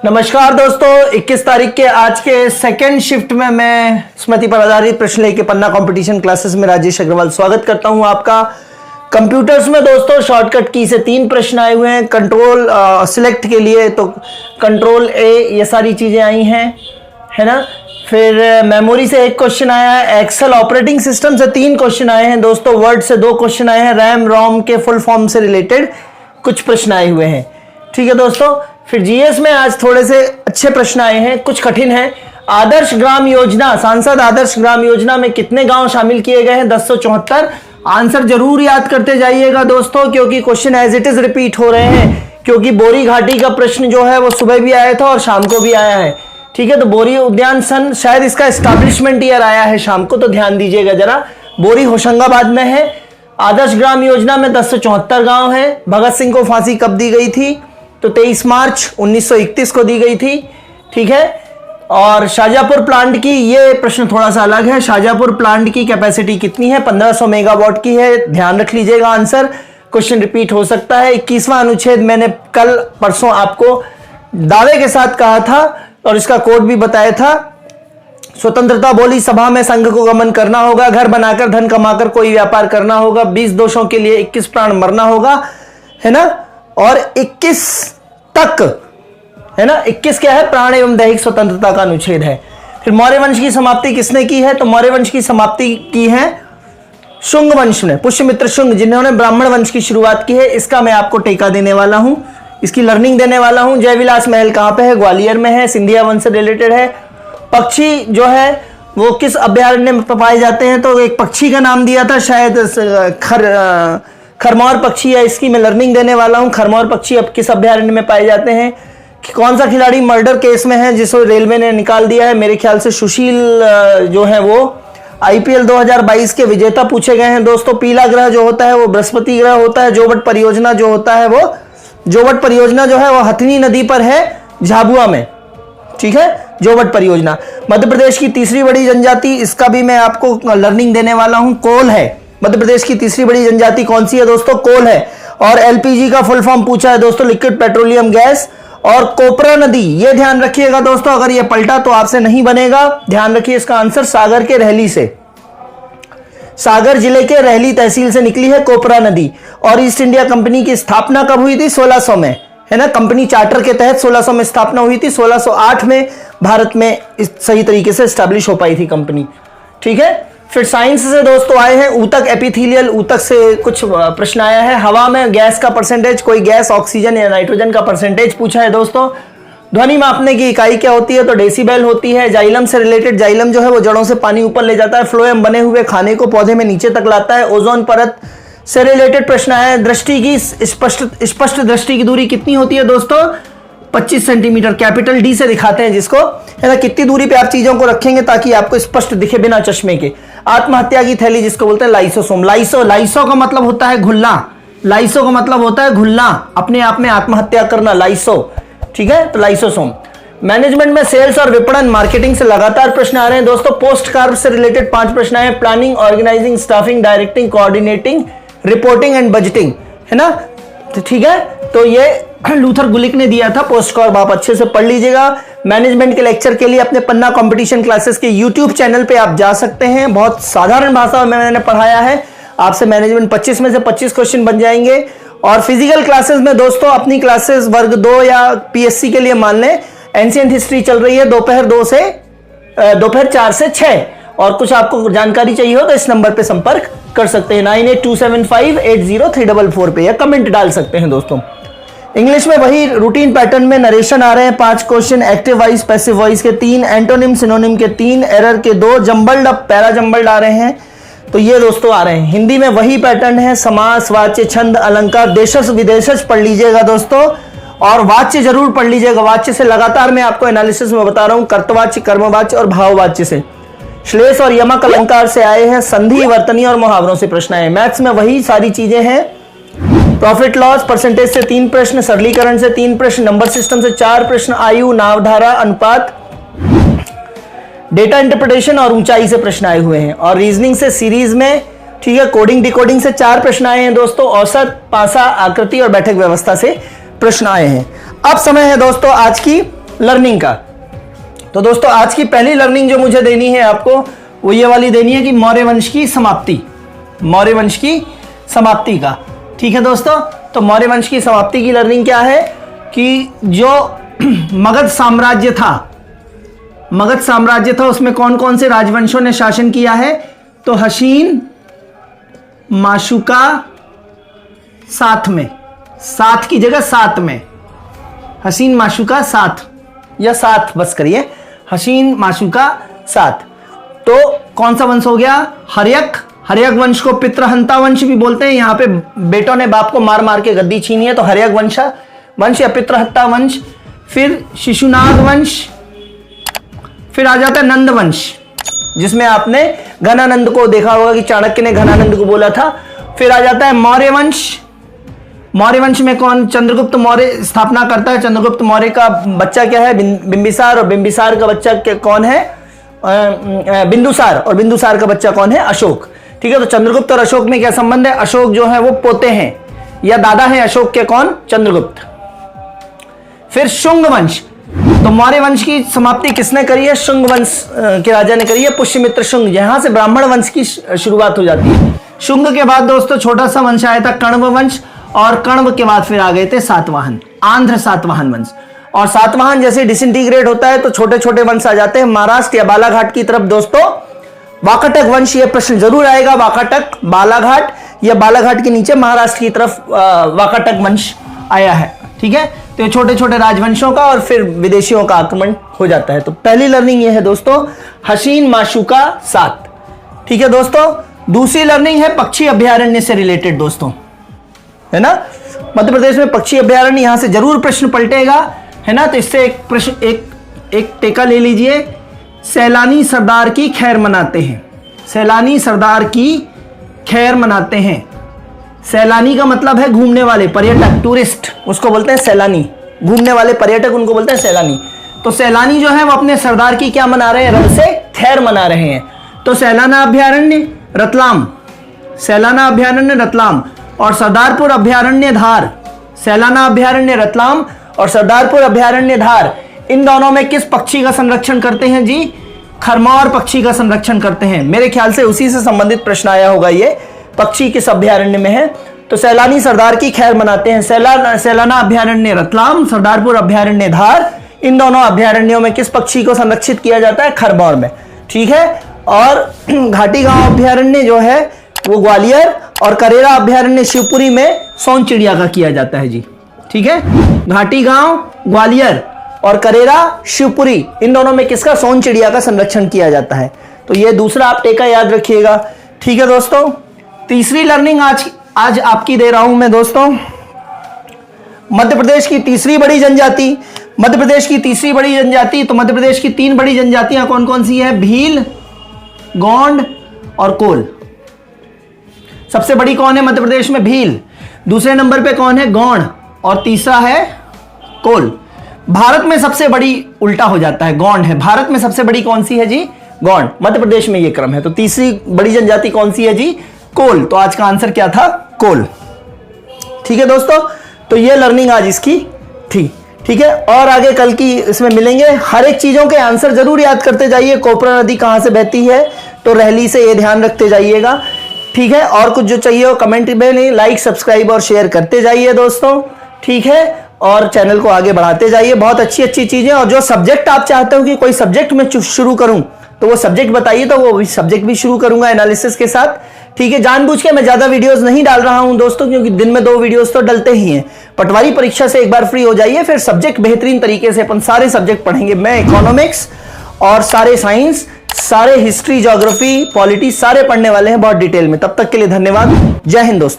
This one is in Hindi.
नमस्कार दोस्तों, 21 तारीख के आज के सेकेंड शिफ्ट में मैं स्मृति पर आधारित प्रश्न लेके पन्ना कंपटीशन क्लासेस में राजेश अग्रवाल स्वागत करता हूं आपका। कंप्यूटर्स में दोस्तों शॉर्टकट की से 3 प्रश्न आए हुए हैं। कंट्रोल सिलेक्ट के लिए तो कंट्रोल ए, ये सारी चीजें आई हैं, है ना। फिर मेमोरी से 1 क्वेश्चन आया है, एक्सेल ऑपरेटिंग सिस्टम से 3 क्वेश्चन आए हैं दोस्तों, वर्ड से 2 क्वेश्चन आए हैं, रैम रोम के फुल फॉर्म से रिलेटेड कुछ प्रश्न आए हुए हैं। ठीक है दोस्तों। फिर जीएस में आज थोड़े से अच्छे प्रश्न आए हैं, कुछ कठिन हैं। आदर्श ग्राम योजना, सांसद आदर्श ग्राम योजना में कितने गांव शामिल किए गए हैं? 1074। आंसर जरूर याद करते जाइएगा दोस्तों, क्योंकि question as it is repeat हो रहे हैं, क्योंकि बोरी घाटी का प्रश्न जो है वो सुबह भी आया था और शाम को भी आया है। ठीक है, तो बोरी उद्यान सन शायद इसका एस्टैब्लिशमेंट ईयर आया है शाम को, तो ध्यान दीजिएगा जरा। बोरी होशंगाबाद में है। आदर्श ग्राम योजना में 1074 गांव है। भगत सिंह को फांसी कब दी गई थी? तो 23 मार्च 1931 को दी गई थी। ठीक है। और शाहजहांपुर प्लांट की, ये प्रश्न थोड़ा सा अलग है। शाहजहांपुर प्लांट की कैपेसिटी कितनी है? 1500 मेगावाट की है। ध्यान रख लीजिएगा, आंसर क्वेश्चन रिपीट हो सकता है। 21वां अनुच्छेद मैंने कल परसों आपको दावे के साथ कहा था और इसका कोड भी बताया था। स्वतंत्रता बोली सभा में संघ को गमन करना होगा, घर बनाकर धन कमाकर कोई व्यापार करना होगा, 20 दोषों के लिए 21 प्राण मरना होगा, है ना। और 21 तक, है ना। 21 क्या है? प्राण एवं दैहिक स्वतंत्रता का अनुच्छेद है। फिर मौर्य वंश की समाप्ति किसने की है? तो मौर्य वंश की समाप्ति की है शुंग वंश ने, पुष्यमित्र शुंग, जिन्होंने ब्राह्मण वंश की शुरुआत की है। इसका मैं आपको टेका देने वाला हूं, इसकी लर्निंग देने वाला हूं। जयविलास महल कहां पे है? ग्वालियर में है, सिंधिया वंश से रिलेटेड है। पक्षी जो है वो किस अभ्यारण्य में पाए जाते हैं? तो एक पक्षी का नाम दिया था शायद खरमौर पक्षी है, इसकी मैं लर्निंग देने वाला हूं। खरमौर पक्षी अब किस अभ्यारण्य में पाए जाते हैं? कौन सा खिलाड़ी मर्डर केस में है जिसको रेलवे ने निकाल दिया है? मेरे ख्याल से सुशील जो है वो आईपीएल 2022 के विजेता पूछे गए हैं दोस्तों। पीला ग्रह जो होता है वो बृहस्पति ग्रह होता है। जोवट परियोजना जो होता है वो, जोवट परियोजना जो है वो हथनी नदी पर है, झाबुआ में। ठीक है, जोवट परियोजना। मध्य प्रदेश की तीसरी बड़ी जनजाति, इसका भी मैं आपको लर्निंग देने वाला हूं, कोल है। मध्य प्रदेश की तीसरी बड़ी जनजाति कौन सी है दोस्तों? कोल है। और एलपीजी का फुल फॉर्म पूछा है दोस्तों, लिक्विड पेट्रोलियम गैस। और कोपरा नदी, ये ध्यान रखिएगा दोस्तों, अगर ये पलटा तो आपसे नहीं बनेगा। ध्यान रखिए, इसका आंसर सागर के रहली से, सागर जिले के रहली तहसील से निकली है कोपरा नदी। और ईस्ट इंडिया कंपनी की स्थापना कब हुई थी? 1600 में, है ना। कंपनी चार्टर के तहत 1600 में स्थापना हुई थी। 1608 में भारत में सही तरीके से स्टैब्लिश हो पाई थी कंपनी। ठीक है। फिर साइंस से दोस्तों आए हैं ऊतक एपिथेलियल, ऊतक से कुछ प्रश्न आया है। हवा में गैस का परसेंटेज, कोई गैस ऑक्सीजन या नाइट्रोजन का परसेंटेज पूछा है दोस्तों। ध्वनि मापने की इकाई क्या होती है? तो डेसिबल होती है। जाइलम से रिलेटेड, जाइलम जो है वो जड़ों से पानी ऊपर ले जाता है। फ्लोएम बने हुए खाने को पौधे में नीचे तक लाता है। ओजोन परत से रिलेटेड प्रश्न आया है। दृष्टि की स्पष्ट दृष्टि की दूरी कितनी होती है दोस्तों? 25 सेंटीमीटर। कैपिटल डी से दिखाते हैं जिसको, है ना। कितनी दूरी पे आप चीजों को रखेंगे ताकि आपको स्पष्ट दिखे बिना चश्मे के? आत्महत्या की थैली जिसको बोलते हैं लाइसोसोम। लाइसो का मतलब होता है घुलना। लाइसो का मतलब होता है घुलना, अपने आप में आत्महत्या करना, लाइसो। ठीक है, तो लाइसोसोम। मैनेजमेंट में सेल्स और विपणन मार्केटिंग से लगातार प्रश्न आ रहे हैं दोस्तों। पोस्ट कार्ड से रिलेटेड 5 प्रश्न आए। Planning, organising, staffing, directing, coordinating, reporting and budgeting, है ना। तो ठीक है, तो ये लूथर गुलिक ने दिया था पोस्ट कार्ड, आप अच्छे से पढ़ लीजिएगा। मैनेजमेंट के लेक्चर के लिए अपने पन्ना कंपटीशन क्लासेस के यूट्यूब चैनल पे आप जा सकते हैं। बहुत साधारण भाषा में मैंने पढ़ाया है आपसे। मैनेजमेंट 25 में से 25 क्वेश्चन बन जाएंगे। और फिजिकल क्लासेस में दोस्तों अपनी क्लासेस वर्ग 2 या पीएससी के लिए मान लें, एंशिएंट हिस्ट्री चल रही है दोपहर 4 से 6। और कुछ आपको जानकारी चाहिए हो तो इस नंबर पे संपर्क कर सकते हैं, 9827580344 पे, या कमेंट डाल सकते हैं दोस्तों। इंग्लिश में वही रूटीन पैटर्न में नरेशन आ रहे हैं 5 question, active voice, passive voice के 3, एंटोनिम सिनोनिम के 3, एरर के 2, जंबल्ड अप पैरा जंबल्ड आ रहे हैं। तो ये दोस्तों आ रहे हैं। हिंदी में वही पैटर्न है, समास, वाच्य, छंद, अलंकार, देशज विदेशज पढ़ लीजिएगा दोस्तों। और वाच्य जरूर पढ़ लीजिएगा। वाच्य से लगातार मैं आपको एनालिसिस में बता रहा हूं, कर्तवाच्य, कर्मवाच्य और भाववाच्य से। श्लेष और यमक अलंकार से आए हैं। संधि, वर्तनी और मुहावरों से प्रश्न आए हैं। मैथ्स में वही सारी चीजें हैं। प्रॉफिट लॉस, परसेंटेज से 3 प्रश्न, सरलीकरण से 3 प्रश्न, नंबर सिस्टम से 4 प्रश्न, आयु, नावधारा, अनुपात, डेटा इंटरप्रिटेशन और ऊंचाई से प्रश्न आए हुए हैं। और रीजनिंग से सीरीज में, ठीक है, कोडिंग डिकोडिंग से 4 प्रश्न आए हैं दोस्तों। औसत, पासा, आकृति और बैठक व्यवस्था से प्रश्न आए हैं। अब समय है दोस्तों आज की लर्निंग का। तो दोस्तों आज की पहली लर्निंग जो मुझे देनी है आपको, वो ये वाली देनी है कि मौर्य वंश की समाप्ति, मौर्य वंश की समाप्ति का। ठीक है दोस्तों, तो मौर्य वंश की समाप्ति की लर्निंग क्या है कि जो मगध साम्राज्य था, मगध साम्राज्य था, उसमें कौन कौन से राजवंशों ने शासन किया है? तो हसीन, माशुका, साथ में, साथ की जगह साथ में, हसीन माशुका साथ, या साथ बस करिए, हसीन माशुका साथ। तो कौन सा वंश हो गया? हर्यक। हर्यक वंश को पितृहंता वंश भी बोलते हैं। यहां पे बेटों ने बाप को मार मार के गद्दी छीनी है, तो हर्यक वंश या पितृहत्ता वंश। फिर शिशुनाग वंश, फिर आ जाता है नंद वंश, जिसमें आपने घनानंद को देखा होगा कि चाणक्य ने घनानंद को बोला था। फिर आ जाता है मौर्य वंश। मौर्य वंश में कौन? चंद्रगुप्त मौर्य स्थापना करता है। चंद्रगुप्त मौर्य का बच्चा क्या है? बिंबिसार। और बिंबिसार का बच्चा कौन है? बिंदुसार। और बिंदुसार का बच्चा कौन है? अशोक। ठीक है, तो चंद्रगुप्त और अशोक में क्या संबंध है? अशोक जो है वो पोते हैं या दादा हैं अशोक के, कौन? चंद्रगुप्त। फिर शुंग वंश। तो मौर्य वंश की समाप्ति किसने करी है? शुंग वंश के राजा ने करी है, पुष्यमित्र शुंग। यहां से ब्राह्मण वंश की शुरुआत हो जाती है। शुंग के बाद दोस्तों छोटा सा वंश आया था कण्व वंश, और कण्व के बाद फिर आ गए थे सातवाहन, आंध्र सातवाहन वंश। और सातवाहन जैसे डिसइंटीग्रेट होता है तो छोटे छोटे वंश आ जाते हैं। महाराष्ट्र या बालाघाट की तरफ दोस्तों वाकाटक वंश, ये प्रश्न जरूर आएगा, वाकाटक, बालाघाट, या बालाघाट के नीचे महाराष्ट्र की तरफ वाकाटक वंश आया है। ठीक है, तो ये छोटे छोटे राजवंशों का और फिर विदेशियों का आक्रमण हो जाता है। तो पहली लर्निंग ये है दोस्तों, हसीन माशुका साथ। ठीक है दोस्तों, दूसरी लर्निंग है पक्षी अभयारण्य से रिलेटेड दोस्तों, है ना। मध्य प्रदेश में पक्षी अभयारण्य, यहां से जरूर प्रश्न पलटेगा, है ना। तो इससे एक प्रश्न, एक टेका ले लीजिए। सैलानी सरदार की खैर मनाते हैं। सैलानी सरदार की खैर मनाते हैं। सैलानी का मतलब है घूमने वाले, पर्यटक, टूरिस्ट, उसको बोलते हैं सैलानी। घूमने वाले पर्यटक उनको बोलते हैं सैलानी। तो सैलानी जो है वो अपने सरदार की क्या मना रहे हैं? रब से खैर मना रहे हैं। तो सैलाना अभयारण्य रतलाम, सैलाना अभयारण्य रतलाम, और सरदारपुर अभयारण्य धार। सैलाना अभयारण्य रतलाम और सरदारपुर अभयारण्य धार, इन दोनों में किस पक्षी का संरक्षण करते हैं जी? खरमौर पक्षी का संरक्षण करते हैं। मेरे ख्याल से उसी से संबंधित प्रश्न आया होगा, ये पक्षी किस अभयारण्य में है। तो सैलानी सरदार की खैर मनाते हैं। सैलाना अभयारण्य रतलाम, सरदारपुर अभयारण्य धार, इन दोनों अभयारण्यों में किस पक्षी को संरक्षित किया जाता है? खरमौर में। ठीक है, और घाटी गांव अभयारण्य जो है वो ग्वालियर, और करेरा अभयारण्य शिवपुरी में सोन चिड़िया का किया जाता है जी। ठीक है, घाटी गांव, ग्वालियर और करेरा शिवपुरी, इन दोनों में किसका? सोन चिड़िया का संरक्षण किया जाता है। तो ये दूसरा आप टेका याद रखिएगा। ठीक है दोस्तों, तीसरी लर्निंग आज आपकी दे रहा हूं मैं दोस्तों, मध्य प्रदेश की तीसरी बड़ी जनजाति। मध्य प्रदेश की तीसरी बड़ी जनजाति, तो मध्य प्रदेश की तीन बड़ी जनजातियां कौन कौन सी है? भील, गोंड और कोल। सबसे बड़ी कौन है मध्य प्रदेश में? भील। दूसरे नंबर पे कौन है? गोंड। और तीसरा है कोल। भारत में सबसे बड़ी उल्टा हो जाता है, गोंड है। भारत में सबसे बड़ी कौन सी है जी? गोंड। मध्य प्रदेश में ये क्रम है। तो तीसरी बड़ी जनजाति कौन सी है जी? कोल। तो आज का आंसर क्या था? कोल। ठीक है दोस्तों, तो ये लर्निंग आज इसकी थी। ठीक है, और आगे कल की इसमें मिलेंगे। हर एक चीजों के आंसर जरूर याद करते जाइए। कोपरा नदी कहां से बहती है? तो रहली से, ये ध्यान रखते जाइएगा। ठीक है, और कुछ जो चाहिए हो कमेंट में लाइक, सब्सक्राइब और शेयर करते जाइए दोस्तों। ठीक है, और चैनल को आगे बढ़ाते जाइए। बहुत अच्छी अच्छी चीजें, और जो सब्जेक्ट आप चाहते हो कि कोई सब्जेक्ट में शुरू करूं तो वो सब्जेक्ट बताइए, तो वो सब्जेक्ट भी शुरू करूंगा एनालिसिस के साथ। ठीक है, जानबूझ के मैं ज्यादा वीडियोस नहीं डाल रहा हूं दोस्तों, क्योंकि दिन में 2 वीडियोस तो डलते ही हैं। पटवारी परीक्षा से एक बार फ्री हो जाइए, फिर सब्जेक्ट बेहतरीन तरीके से अपन सारे सब्जेक्ट पढ़ेंगे। मैं इकोनॉमिक्स और सारे साइंस, सारे हिस्ट्री, ज्योग्राफी, पॉलिटी सारे पढ़ने वाले हैं बहुत डिटेल में। तब तक के लिए धन्यवाद। जय हिंद दोस्तों।